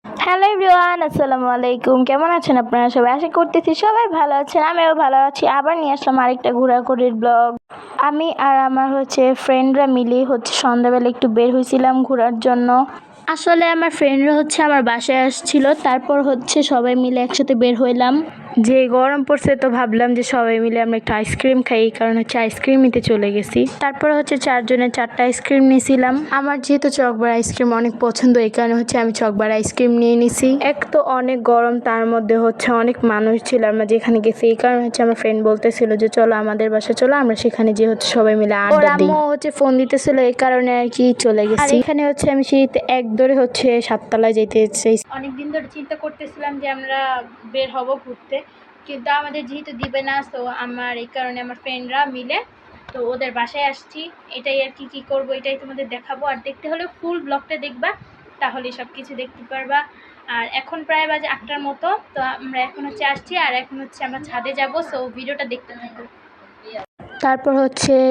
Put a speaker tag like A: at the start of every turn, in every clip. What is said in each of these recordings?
A: Hello everyone, আসসালামু আলাইকুম। কেমন আছেন আপনারা সবাই? আশা করতেছি সবাই ভালো আছেন, আমিও ভালো আছি। আবার নিয়ে আসলাম আরেকটা ঘোরাঘুরির ব্লগ। আমি আর আমার ফ্রেন্ডরা মিলে সন্ধ্যাবেলা একটু বের হয়েছিলাম ঘোরার জন্য। আসলে আমার ফ্রেন্ডরা আমার বাসায় আসছিল, তারপর সবাই মিলে একসাথে বের হইলাম। যে গরম পড়ছে তো ভাবলাম যে সবাই মিলে আমরা একটু আইসক্রিম খাই, এই কারণে আইসক্রিম নিতে চলে গেছি। তারপর চারজনের 4টা আইসক্রিম নিয়েছিলাম। আমার যেহেতু চকবার আইসক্রিম অনেক পছন্দ, এই কারণে আমি চকবার আইসক্রিম নিয়ে নিছি। এক তো অনেক গরম, তার মধ্যে অনেক মানুষ ছিল আমরা যেখানে গেছি, এই কারণে আমার ফ্রেন্ড বলতেছিল যে চলো আমাদের বাসা চলো, আমরা সেখানে যে সবাই মিলে আড্ডা দিই। আম্মু ফোন দিতেছিল, এই কারণে আর কি চলে গেছি। আর এখানে আমি শীত এক ধরে 7তলায় যেতে চাই। অনেকদিন ধরে চিন্তা করতেছিলাম যে আমরা বের হব ঘুরতে, কিন্তু আমাদের যেহেতু দিবে না, তো এই কারণে আমার ফ্রেন্ডরা মিলে তো ওদের বাসায় আসছি। এটাই আর কি করবো এটাই তোমাদের দেখাবো। আর দেখতে হলে ফুল ব্লগটা দেখবা, তাহলে সব কিছু দেখতে পারবা। আর এখন প্রায় বাজে 8টার মতো, তো আমরা এখন আসছি, আর এখন আমরা ছাদে যাবো। সো ভিডিওটা দেখতে থাকো। তারপর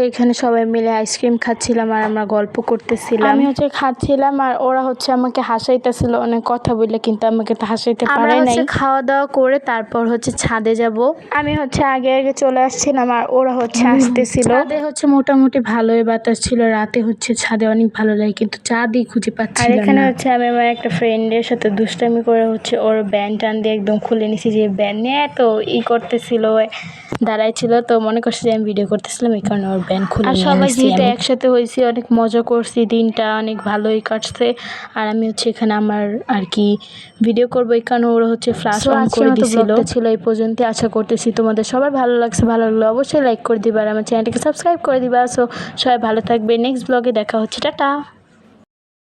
A: এখানে সবাই মিলে আইসক্রিম খাচ্ছিলাম আর আমরা গল্প করতেছিলাম। আমি খাচ্ছিলাম আর ওরা আমাকে হাসাইতেছিল অনেক কথা বললে, কিন্তু আমাকে তো হাসাইতে পারে নাই। খাওয়া দাওয়া করে তারপর ছাদে যাব। আমি আগে আগে চলে আসছিলাম আর ওরা আসতেছিল। ছাদে মোটামুটি ভালোই বাতাস ছিল। রাতে ছাদে অনেক ভালো লাগে, কিন্তু চাঁদই খুঁজে পাচ্ছি না। আর এখানে আমি আমার একটা ফ্রেন্ডের সাথে দুষ্টামি করে ওর ব্যান্ড টান দিয়ে একদম খুলে নিছি, যে ব্যান্ড নিয়ে তো করতেছিল, দাঁড়াই ছিল, তো মনে করছে যে আমি ভিডিও করতেছিলাম, এই কারণে ওর ব্যান্ড খুলে নিয়েছি। আর সবাই যেহেতু একসাথে হয়েছি, অনেক মজা করছি, দিনটা অনেক ভালোই কাটছে। আর আমি এখানে আমার আর কি ভিডিও করবো, এই কারণে ওরা ফ্ল্যাশ অন করে দিয়েছিল। ছিল এই পর্যন্ত। আশা করতেছি তোমাদের সবার ভালো লাগছে। ভালো লাগলে অবশ্যই লাইক করে দিবা আর আমার চ্যানেলটাকে সাবস্ক্রাইব করে দিবা। সো সবাই ভালো থাকবে। নেক্সট ব্লগে দেখা হচ্ছে। টাটা।